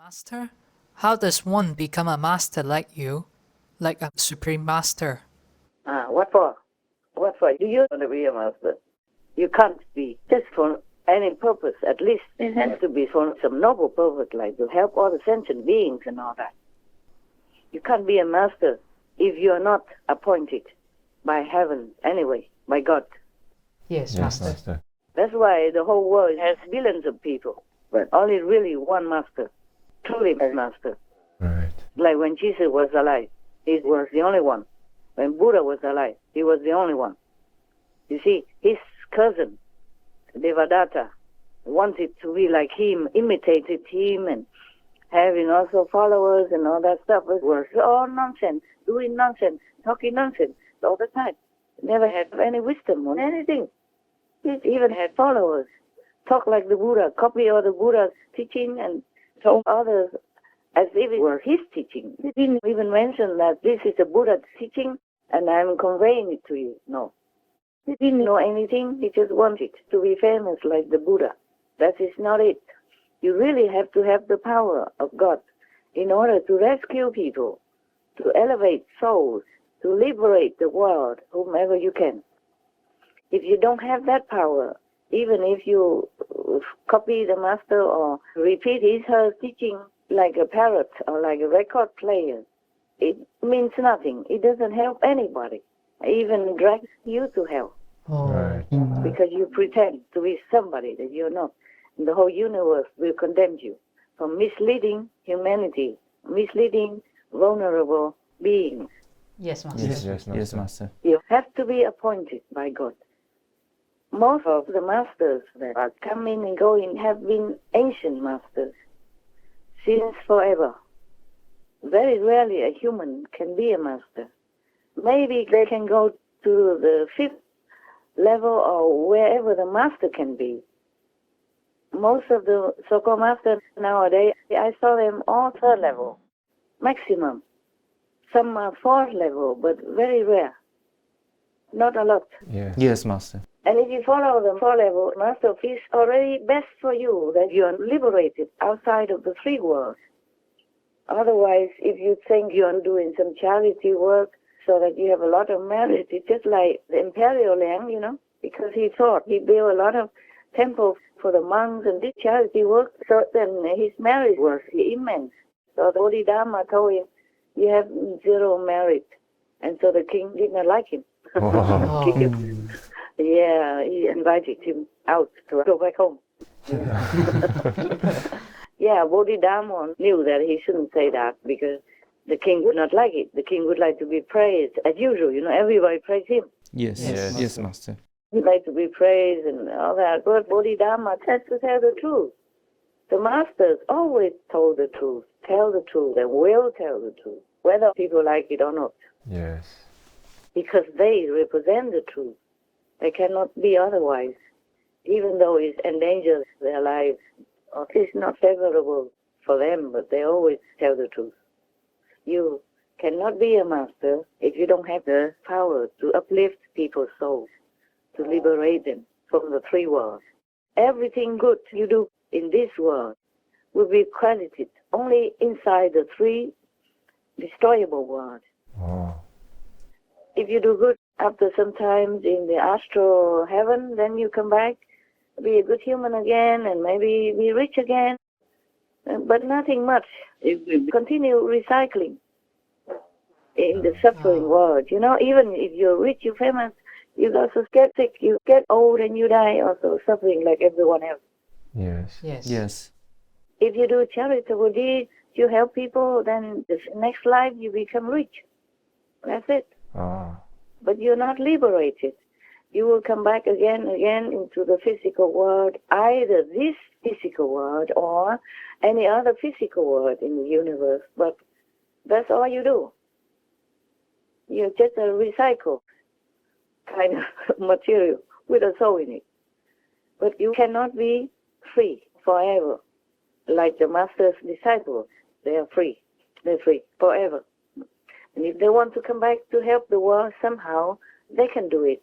Master? How does one become a master like you, like a supreme master? What for? What for? Do you want to be a master? You can't be just for any purpose. At least it has to be for some noble purpose, like to help all the sentient beings and all that. You can't be a master if you are not appointed by heaven anyway, by God. Yes, Master. That's why the whole world has billions of people, but only really one master, truly a master. Right. Like when Jesus was alive, he was the only one. When Buddha was alive, he was the only one. You see, his cousin, Devadatta, wanted to be like him, imitated him, and having also followers and all that stuff. It was all nonsense, doing nonsense, talking nonsense all the time. Never had any wisdom on anything. He even had followers. Talk like the Buddha, copy all the Buddha's teaching and told others as if it were his teaching. He didn't even mention that this is the Buddha's teaching and I'm conveying it to you. No. He didn't know anything. He just wanted to be famous like the Buddha. That is not it. You really have to have the power of God in order to rescue people, to elevate souls, to liberate the world, whomever you can. If you don't have that power, even if you copy the master or repeat her teaching like a parrot or like a record player, it means nothing. It doesn't help anybody. It even drags you to hell. Right. Because you pretend to be somebody that you're not. And the whole universe will condemn you for misleading humanity, misleading vulnerable beings. Yes, Master. Yes, Master. You have to be appointed by God. Most of the masters that are coming and going have been ancient masters since forever. Very rarely a human can be a master. Maybe they can go to the 5th level or wherever the master can be. Most of the so-called masters nowadays, I saw them all 3rd level, maximum. Some are 4th level, but very rare. Not a lot. Yes, Master. And if you follow the 4th level, master, it's already best for you that you are liberated outside of the 3 worlds. Otherwise, if you think you are doing some charity work so that you have a lot of merit, it's just like the imperial land, because he thought he built a lot of temples for the monks and did charity work, so then his merit was immense. So the Bodhidharma told him, you have 0 merit. And so the king did not like him. Yeah, he invited him out to go back home. Yeah, Bodhidharma knew that he shouldn't say that because the king would not like it. The king would like to be praised. As usual, everybody praise him. Yes, Master. He'd like to be praised and all that. But Bodhidharma has to tell the truth. The masters always told the truth, tell the truth, and will tell the truth, whether people like it or not. Yes. Because they represent the truth. They cannot be otherwise, even though it endangers their lives. Or it's not favorable for them, but they always tell the truth. You cannot be a master if you don't have the power to uplift people's souls, to liberate them from the 3 worlds. Everything good you do in this world will be credited only inside the 3 destroyable worlds. Oh. If you do good after some time in the astral heaven, then you come back, be a good human again, and maybe be rich again. But nothing much. It will continue recycling in the suffering world. Even if you're rich, you're famous, you also get sick, you get old and you die also suffering like everyone else. Yes. If you do charitable deeds, you help people, then the next life you become rich. That's it. But you're not liberated. You will come back again into the physical world, either this physical world or any other physical world in the universe. But that's all you do. You're just a recycled kind of material with a soul in it. But you cannot be free forever. Like the master's disciples, they are free. They're free forever. And if they want to come back to help the world somehow, they can do it.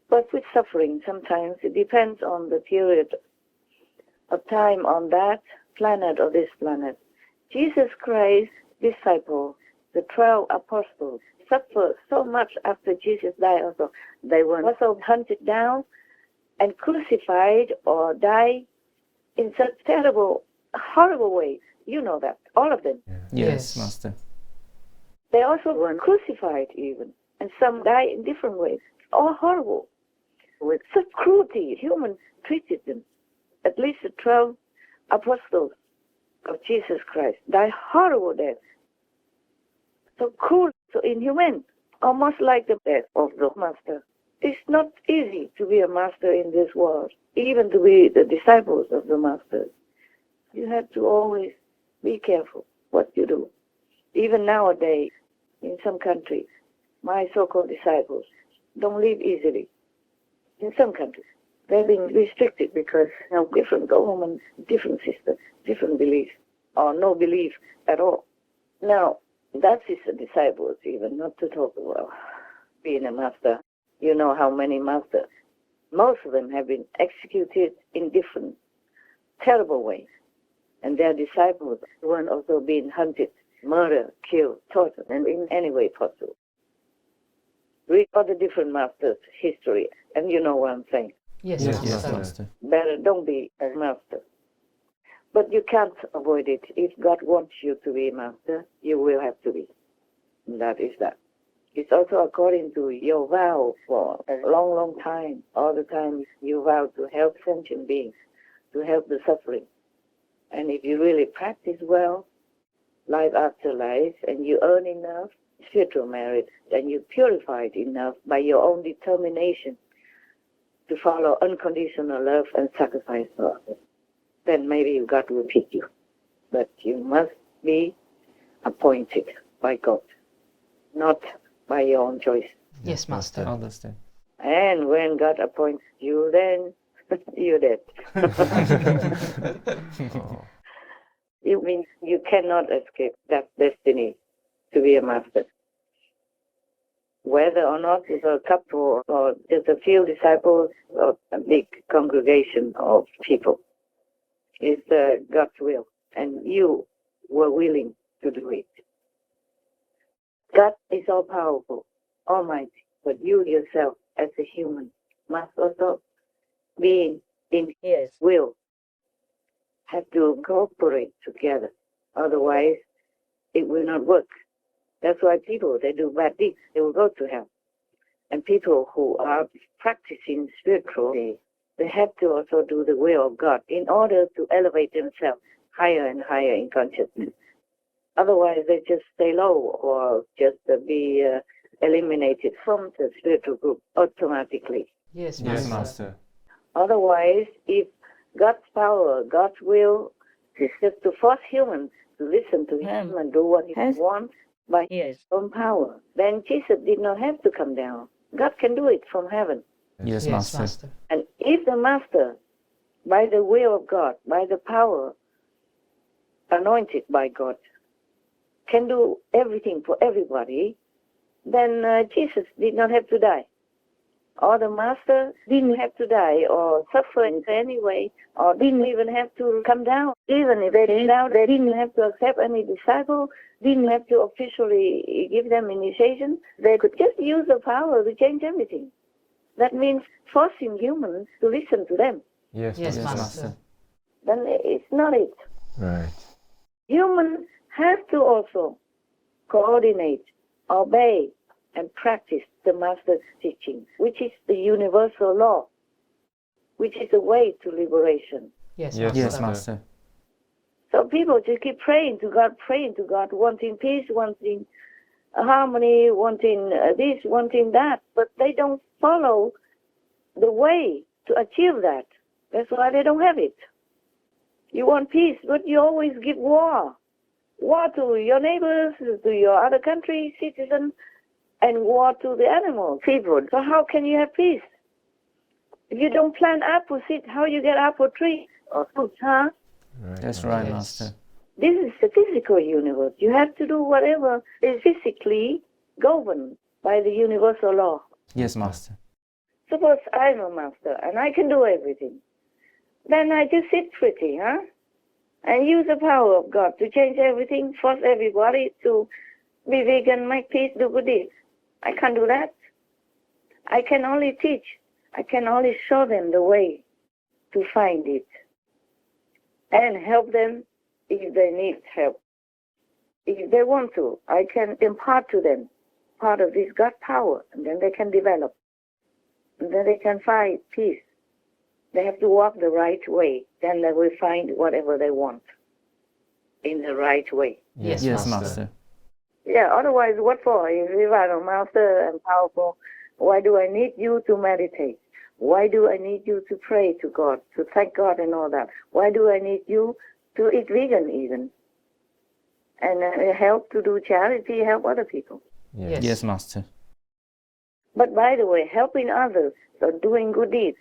But with suffering, sometimes it depends on the period of time on that planet or this planet. Jesus Christ's disciples, the 12 apostles, suffered so much after Jesus died also. They were also hunted down and crucified or died in such terrible, horrible ways. You know that, all of them. Yes, Master. They also were crucified even, and some died in different ways. All horrible. With such cruelty, humans treated them. At least the 12 apostles of Jesus Christ died horrible deaths. So cruel, so inhuman, almost like the death of the Master. It's not easy to be a master in this world, even to be the disciples of the Master. You have to always be careful what you do. Even nowadays, in some countries, my so-called disciples don't live easily. In some countries, they're being restricted because different governments, different systems, different beliefs, or no belief at all. Now, that is the disciples even, not to talk about being a master. You know how many masters. Most of them have been executed in different terrible ways. And their disciples weren't also being hunted, murdered, killed, tortured, and in any way possible. Read all the different masters' history, and you know what I'm saying. Yes, Master. Better don't be a master. But you can't avoid it. If God wants you to be a master, you will have to be. And that is that. It's also according to your vow for a long, long time. All the time you vow to help sentient beings, to help the suffering. And if you really practice well, life after life, and you earn enough spiritual merit, and you purified enough by your own determination to follow unconditional love and sacrifice for others, then maybe God will pick you. But you must be appointed by God, not by your own choice. Yes, Master. I understand. And when God appoints you, then you're dead. You mean you cannot escape that destiny to be a master. Whether or not it's a couple or just a few disciples or a big congregation of people, it's God's will, and you were willing to do it. God is all-powerful, almighty, but you yourself as a human must also be in His will, have to cooperate together. Otherwise, it will not work. That's why people, they do bad deeds, they will go to hell. And people who are practicing spiritually, they have to also do the will of God in order to elevate themselves higher and higher in consciousness. Otherwise, they just stay low or just be eliminated from the spiritual group automatically. Yes, Yes, Master. Master. Otherwise, if God's power, God's will is just to force humans to listen to Him and do what He wants by His own power, then Jesus did not have to come down. God can do it from heaven. Yes, Master. And if the Master, by the will of God, by the power anointed by God, can do everything for everybody, then Jesus did not have to die. Or the Master didn't have to die or suffer in any way, or didn't even have to come down. Even if they came down, they didn't have to accept any disciple, didn't have to officially give them initiation. They could just use the power to change everything. That means forcing humans to listen to them. Yes, Master. Then it's not it. Right. Humans have to also coordinate, obey, and practice the Master's teaching, which is the universal law, which is the way to liberation. Yes, Yes, Master. So people just keep praying to God, wanting peace, wanting harmony, wanting this, wanting that, but they don't follow the way to achieve that. That's why they don't have it. You want peace, but you always give war. War to your neighbors, to your other country, citizens, and war to the animals, people. So how can you have peace? If you don't plant apple seed, how you get apple tree or fruits, huh? That's right, Master. This is the physical universe. You have to do whatever is physically governed by the universal law. Yes, Master. Suppose I'm a master and I can do everything. Then I just sit pretty, huh? and use the power of God to change everything, force everybody to be vegan, make peace, do good deeds. I can't do that. I can only teach. I can only show them the way to find it and help them if they need help. If they want to, I can impart to them part of this God power, and then they can develop. And then they can find peace. They have to walk the right way. Then they will find whatever they want in the right way. Yes, Yes, Master. Master. Yeah, otherwise what for? If you are a master and powerful, why do I need you to meditate? Why do I need you to pray to God, to thank God and all that? Why do I need you to eat vegan even? And help to do charity, help other people. Yes. Yes, Master. But by the way, helping others or doing good deeds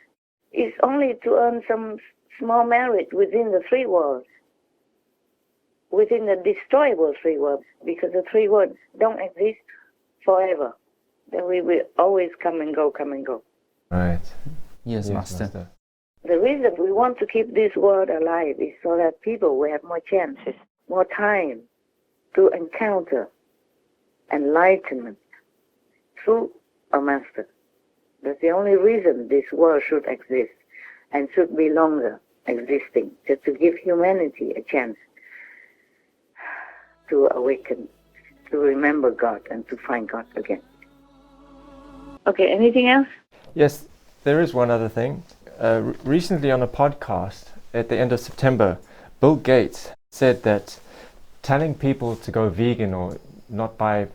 is only to earn some small merit within the three worlds, within the destroyable three worlds, because the three worlds don't exist forever. Then we will always come and go, come and go. Right. Yes, Master. The reason we want to keep this world alive is so that people will have more chances, more time to encounter enlightenment through a master. That's the only reason this world should exist and should be longer existing, just to give humanity a chance to awaken, to remember God and to find God again. Okay, anything else? Yes, there is one other thing. Recently on a podcast at the end of September, Bill Gates said that telling people to go vegan or not buy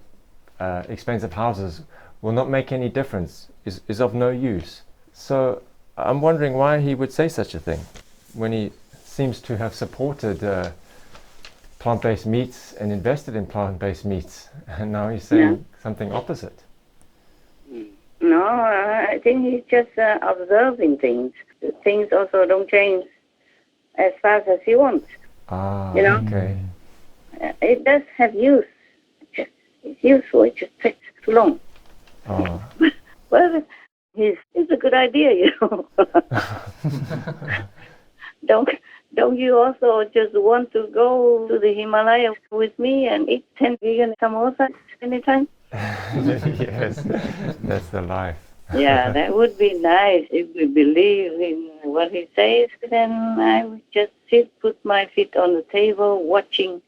expensive houses will not make any difference, is of no use. So I'm wondering why he would say such a thing when he seems to have supported plant-based meats and invested in plant-based meats, and now he's saying something opposite. No, I think he's just observing things. Things also don't change as fast as he wants. Ah, You know? okay. It does have use. It's useful, it just takes too long. Oh. Well, it's a good idea, you know. Don't you also just want to go to the Himalaya with me and eat 10 vegan samosas anytime? Yes, that's the life. Yeah, that would be nice. If we believe in what he says, then I would just put my feet on the table, watching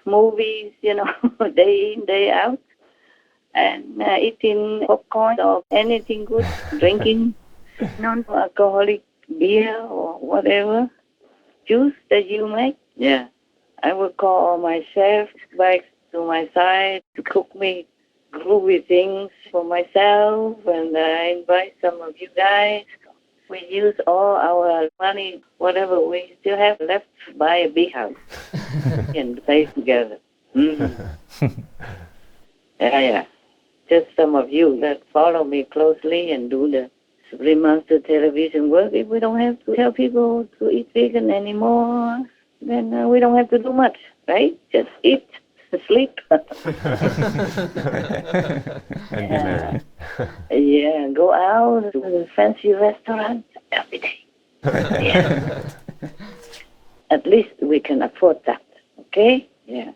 movies, you know, day in, day out, and eating popcorn or anything good, drinking non-alcoholic beer or whatever, juice that you make. Yeah, I would call my chef back to my side to cook me groovy things for myself, and I invite some of you guys. We use all our money, whatever we still have left, to buy a big house and stay together. Yeah. Just some of you that follow me closely and do the remaster television work. If we don't have to tell people to eat vegan anymore, then we don't have to do much, right? Just eat, sleep. And be married. Yeah, go out to the fancy restaurant every day. Yeah. At least we can afford that, okay? Yeah.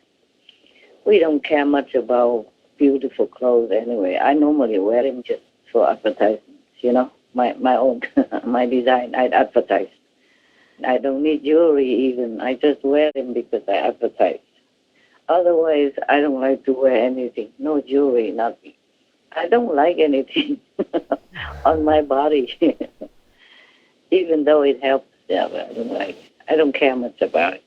We don't care much about beautiful clothes anyway. I normally wear them just for advertisements, you know, my own, my design, I advertise. I don't need jewelry even. I just wear them because I advertise. Otherwise, I don't like to wear anything. No jewelry, nothing. I don't like anything on my body, even though it helps. Yeah, but I don't like it. I don't care much about it.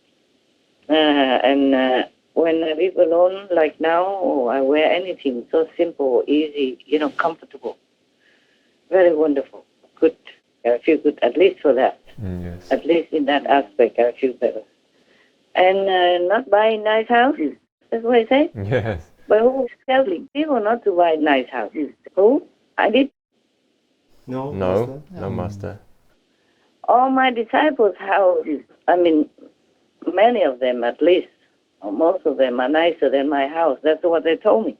And when I live alone, like now, I wear anything so simple, easy, you know, comfortable. Very wonderful. Good. I feel good, at least for that. Yes. At least in that aspect, I feel better. And not buying nice houses. That's what I say. Yes. But who's telling people not to buy nice houses? Who? I did. No, Master. All my disciples' houses, I mean, many of them at least, or most of them are nicer than my house. That's what they told me.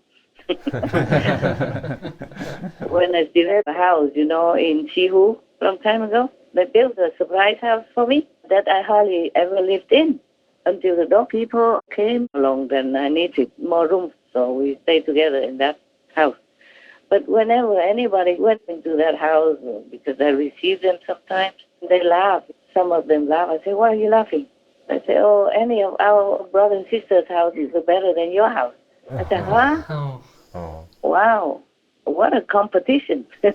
When I still had a house, you know, in Sihu, long time ago, they built a surprise house for me that I hardly ever lived in. until the dog people came along. Then I needed more room, so we stayed together in that house. But whenever anybody went into that house, because I received them sometimes, they laugh. Some of them laugh. I say, why are you laughing? I say, oh, any of our brothers and sisters' houses are better than your house. I said, huh? Oh. Oh. Wow, what a competition. I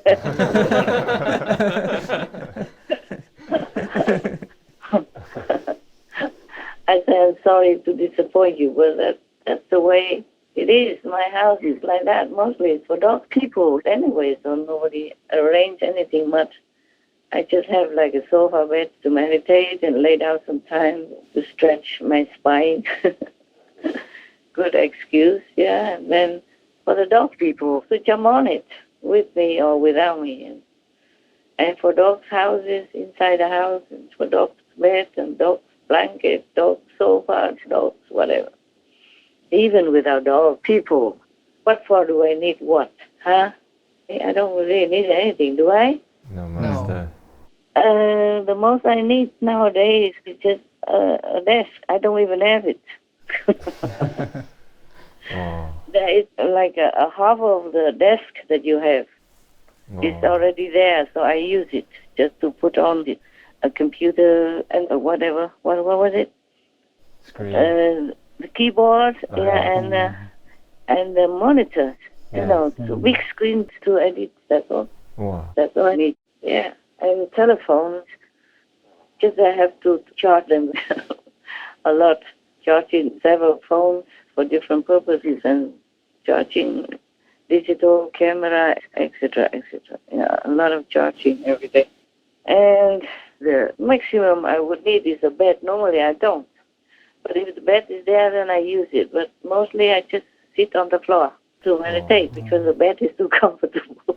said, I'm sorry to disappoint you, but that's the way it is. My house is like that. Mostly it's for dog people anyway, so nobody arrange anything much. I just have like a sofa bed to meditate and lay down some time to stretch my spine. Good excuse, yeah. And then for the dog people, switch them on it with me or without me. And for dogs' houses, inside the house, and for dogs' beds and dogs' blankets, dogs' sofas, dogs, whatever. Even without dog people, what for do I need what? Huh? I don't really need anything, do I? No, Master. The most I need nowadays is just a desk. I don't even have it. Oh. There is like a half of the desk that you have. It's already there, so I use it just to put on a computer and whatever. What was it? Screen. The keyboard, yeah, and the monitor. You know, the big screen to edit. That's all. Wow. That's all I need. Yeah, and telephones. Just I have to charge them a lot. Charging several phones for different purposes and charging digital camera, etc., etc. Yeah, a lot of charging every day. And the maximum I would need is a bed. Normally I don't. But if the bed is there, then I use it. But mostly I just sit on the floor to meditate because the bed is too comfortable.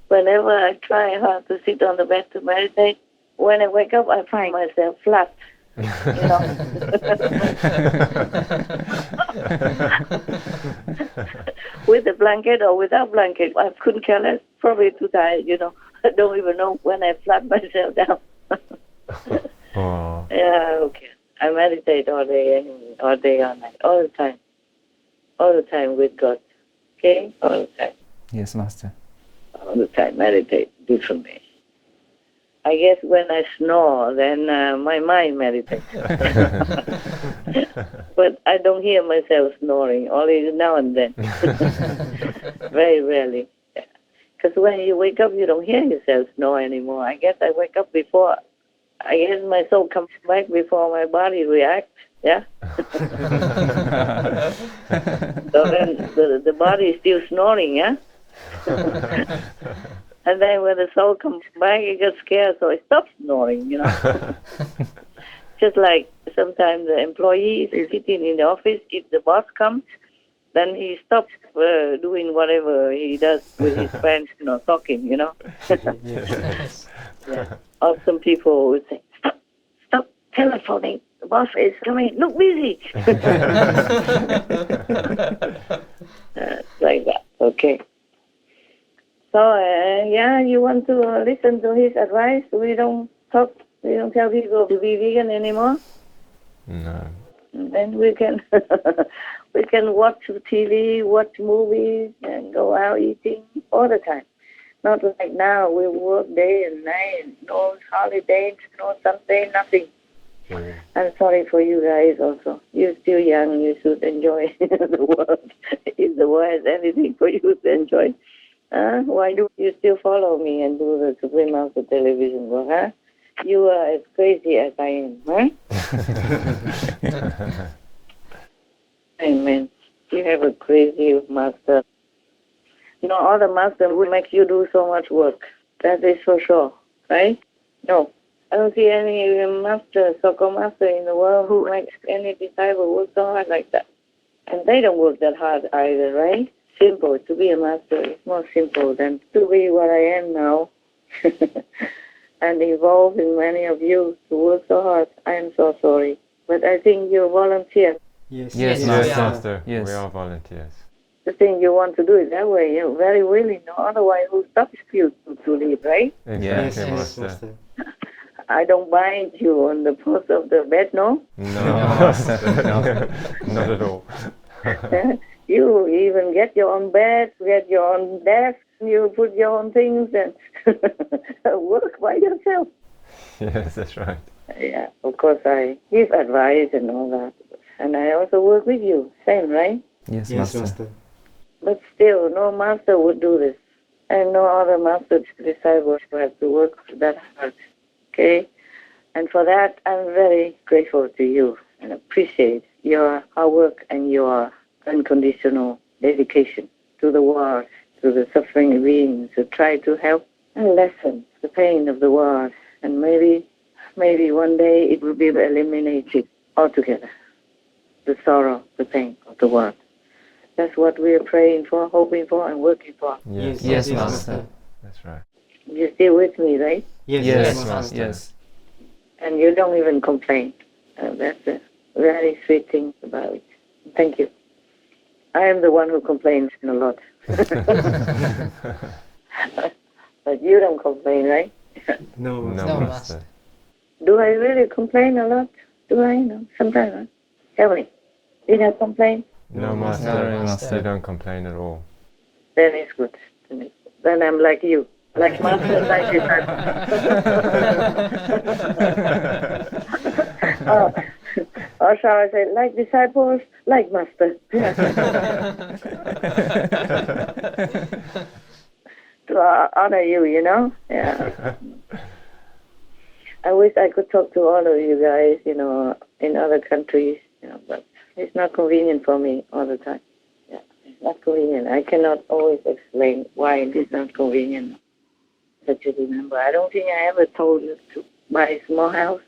Whenever I try hard to sit on the bed to meditate, when I wake up, I find myself flat. You know? With the blanket or without blanket, I couldn't care less. Probably too tired, you know. I don't even know when I flat myself down. Oh. Yeah, okay. I meditate all day, all night, all the time with God. Okay, all the time. Yes, Master. All the time, meditate differently. I guess when I snore, then my mind meditates. But I don't hear myself snoring, only now and then. Very rarely. Because when you wake up, you don't hear yourself snore anymore. I guess I wake up before. I guess my soul comes back before my body reacts. Yeah. So then the body is still snoring. Yeah. And then when the soul comes back, it gets scared, so it stops snoring, you know. Just like sometimes the employee is sitting in the office, if the boss comes, then he stops doing whatever he does with his friends, you know, talking, you know. Yes. Yeah. Or some people would say, stop telephoning. The boss is coming. Look busy. Like that. Okay. So, yeah, you want to listen to his advice? We don't tell people to be vegan anymore. No. Then we can we can watch TV, watch movies, and go out eating all the time. Not like now, we work day and night, no holidays, no Sunday, nothing. Mm. I'm sorry for you guys also. You're still young, you should enjoy the world. If the world has anything for you to enjoy. Why do you still follow me and do the Supreme Master television work, huh? You are as crazy as I am, huh? Amen. You have a crazy master. You know, all the masters will make you do so much work. That is for sure, right? No. I don't see any master, so-called master in the world who makes any disciple work so hard like that. And they don't work that hard either, right? Simple. To be a master is more simple than to be what I am now. And involved in many of you to work so hard. I am so sorry. But I think you volunteer. Yes, Yes, Master. Master. Yes. We are volunteers. The thing you want to do it that way, you're very willing. No, otherwise, who stops you to leave, right? Exactly, Yes, Master. I don't bind you on the post of the bed, no? No, Master, no, not at all. You even get your own bed, get your own desk, you put your own things and work by yourself. Yes, that's right. Yeah, of course I give advice and all that. And I also work with you, same, right? Yes, Yes, Master. Master. But still, no master would do this. And no other master disciples who have to work that hard. Okay? And for that, I'm very grateful to you and appreciate your hard work and your unconditional dedication to the world, to the suffering beings, to try to help and lessen the pain of the world. And maybe one day it will be eliminated altogether, the sorrow, the pain of the world. That's what we are praying for, hoping for, and working for. Yes, Yes, yes, Master. that's right. You're still with me, right? Yes, Yes, Master. yes. And you don't even complain. That's a very sweet thing about it. Thank you. I am the one who complains a lot. But you don't complain, right? No, Master. No, No, Master. Do I really complain a lot? Do I? No. Sometimes, huh? Tell me. Did I complain? No, Master. No, Master. You don't complain at all. Then it's good. Then I'm like you. Like master, like disciple. Or shall I say, like disciples, like master. To honor you, you know? Yeah. I wish I could talk to all of you guys, you know, in other countries, you know, but it's not convenient for me all the time. Yeah, it's not convenient. I cannot always explain why it is not convenient. But you remember, I don't think I ever told you to buy a small house.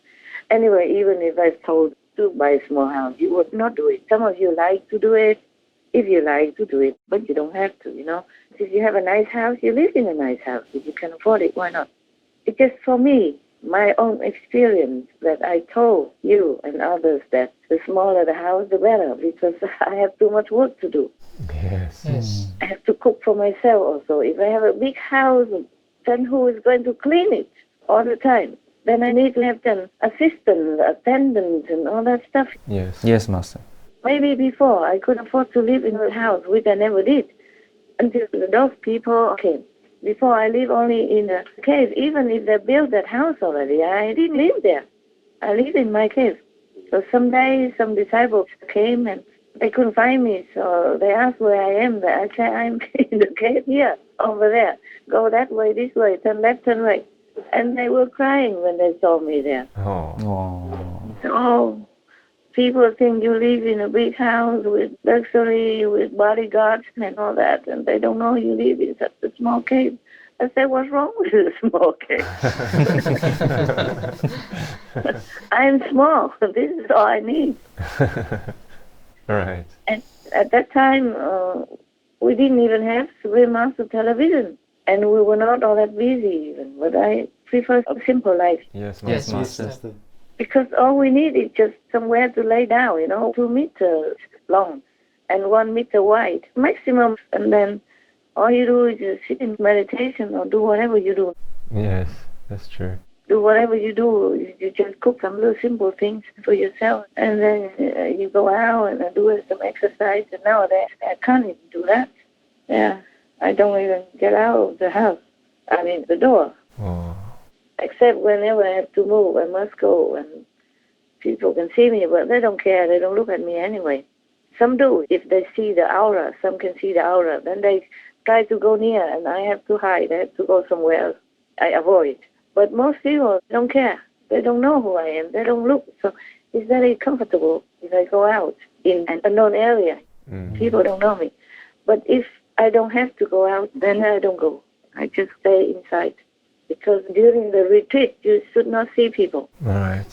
Anyway, even if I told to buy a small house, you would not do it. Some of you like to do it, if you like to do it, but you don't have to, you know. If you have a nice house, you live in a nice house. If you can afford it, why not? It's just for me, my own experience, that I told you and others that the smaller the house, the better, because I have too much work to do. Yes. Yes. I have to cook for myself also. If I have a big house, then who is going to clean it all the time? Then I need to have an assistant, attendant, and all that stuff. Yes. Yes, Master. Maybe before I could afford to live in a house, which I never did, until those people came. Before I lived only in a cave. Even if they built that house already, I didn't live there. I lived in my cave. So someday some disciples came and they couldn't find me, so they asked where I am. I said, I'm in the cave here, over there. Go that way, this way, turn left, turn right. And they were crying when they saw me there. Oh. Oh. Oh, people think you live in a big house with luxury, with bodyguards and all that, and they don't know you live in such a small cave. I said, what's wrong with a small cave? I'm small. This is all I need. Right. And at that time, we didn't even have Supreme Master television, and we were not all that busy even. But I prefer a simple life, Yes, Master. Yes, Yes, Master. Master. because all we need is just somewhere to lay down, you know, 2 meters long and 1 meter wide maximum, and then all you do is just sit in meditation or do whatever you do. Yes, that's true. Do whatever you do, you just cook some little simple things for yourself, and then you go out and do some exercise. And nowadays I can't even do that. Yeah, I don't even get out of the house. I mean the door, Oh. except whenever I have to move, I must go, and people can see me, but they don't care. They don't look at me anyway. Some do if they see the aura. Some can see the aura. Then they try to go near, and I have to hide. I have to go somewhere else. I avoid. But most people don't care. They don't know who I am. They don't look. So it's very comfortable if I go out in an unknown area. Mm. People don't know me. But if I don't have to go out, then I don't go. I just stay inside. Because during the retreat, you should not see people. Right.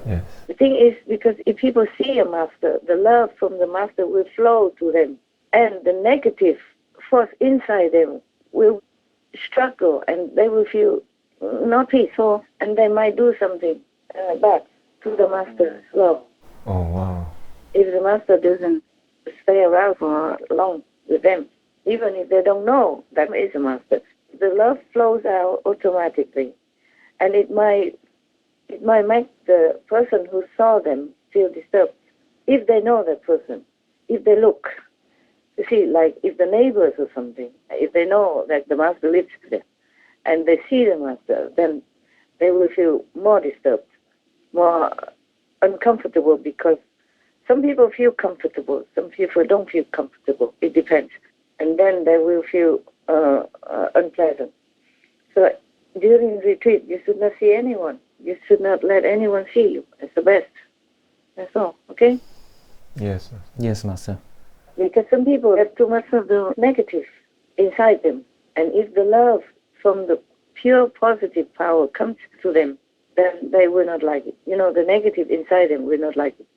Yes. The thing is, because if people see a master, the love from the master will flow to them. And the negative force inside them will struggle, and they will feel not peaceful, and they might do something bad to the master's love. Oh, wow. If the master doesn't stay around for long with them, even if they don't know that is a master, the love flows out automatically. And it might It might make the person who saw them feel disturbed. If they know that person, if they look, you see, like if the neighbors or something, if they know that the master lives there, and they see the master, then they will feel more disturbed, more uncomfortable, because some people feel comfortable, some people don't feel comfortable. It depends. And then they will feel unpleasant. So during retreat, you should not see anyone. You should not let anyone see you. It's the best. That's all, okay? Yes. Yes, Master. Because some people have too much of the negative inside them. And if the love from the pure positive power comes to them, then they will not like it. You know, the negative inside them will not like it.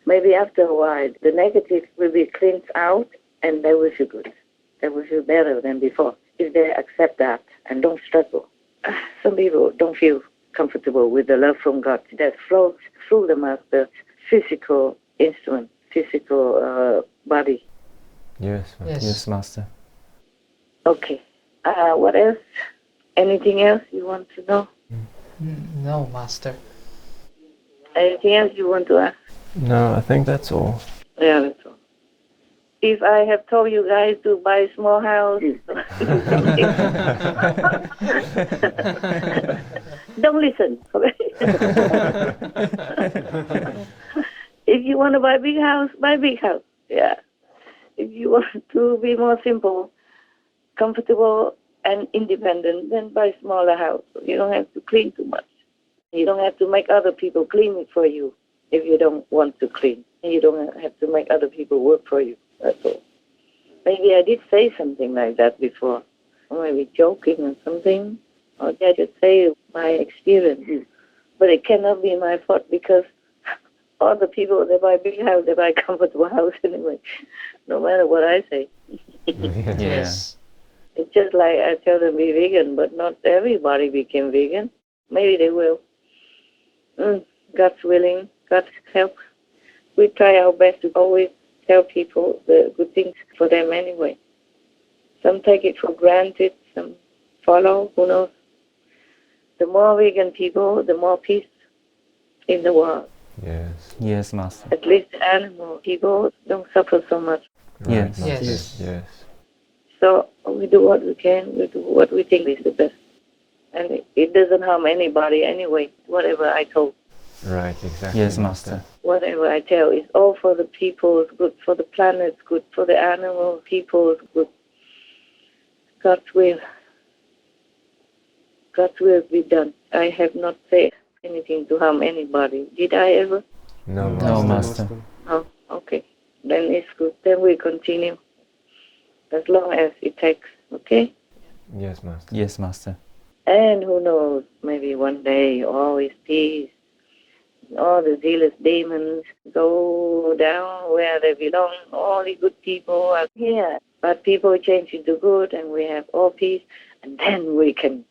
Maybe after a while, the negative will be cleansed out and they will feel good. They will feel better than before if they accept that and don't struggle. Some people don't feel comfortable with the love from God that flows through the master's physical instrument, physical body. Yes. Yes, Master. Okay. What else? Anything else you want to know? No, Master. Anything else you want to ask? No, I think that's all. Yeah, that's all. If I have told you guys to buy a small house, don't listen. Okay? If you want to buy a big house, buy a big house. Yeah. If you want to be more simple, comfortable, and independent, then buy a smaller house. You don't have to clean too much. You don't have to make other people clean it for you if you don't want to clean. You don't have to make other people work for you. That's all. Maybe I did say something like that before, or maybe joking or something, or I just say my experience. But it cannot be my fault because all the people, they buy big house, they buy comfortable house anyway, no matter what I say. Yes. It's just like I tell them be vegan, but not everybody became vegan. Maybe they will. God's willing, God's help. We try our best to always tell people the good things for them anyway. Some take it for granted, some follow, who knows. The more vegan people, the more peace in the world. Yes. Yes, Master. At least the animal people don't suffer so much. Yes. Yes. Yes. So we do what we can, we do what we think is the best. And it doesn't harm anybody anyway, whatever I told. Right, exactly. Yes, Master. Whatever I tell is all for the people's good, for the planet's good, for the animal people's good. God's will. God's will be done. I have not said anything to harm anybody. Did I ever? No, No, Master. Oh, okay. Then it's good. Then we continue. As long as it takes, okay? Yes, Master. Yes, Master. And who knows, maybe one day all is peace. All the zealous demons go down where they belong. All the good people are here. But people change into good and we have all peace. And then we can,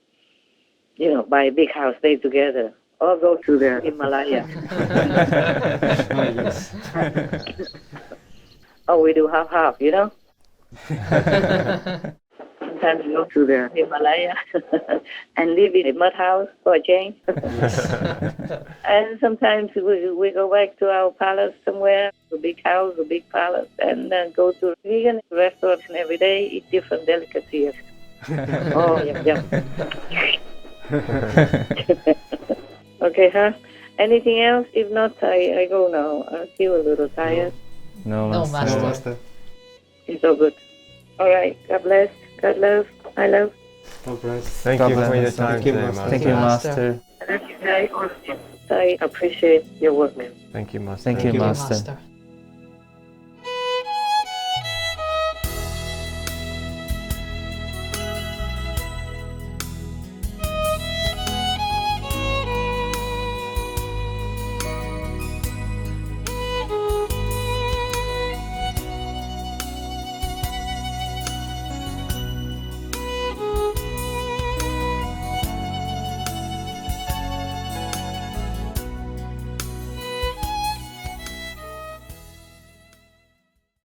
buy a big house, stay together. Or go to the Himalaya. Or we do half-half, Sometimes we go to the Himalaya and live in a mud house for a change. And sometimes we go back to our palace somewhere, a big house, a big palace, and then go to vegan restaurants every day, eat different delicacies. Oh, yum. Okay, huh? Anything else? If not, I go now. I feel a little tired. No, No, Master. Master. It's all good. All right. God bless. God love. I love. Thank God you bless. for your Thank time you, today, Master. Master. Thank you, Master. Master. I appreciate your work, man. Thank you, Master. Thank you, Thank you, Master. Master.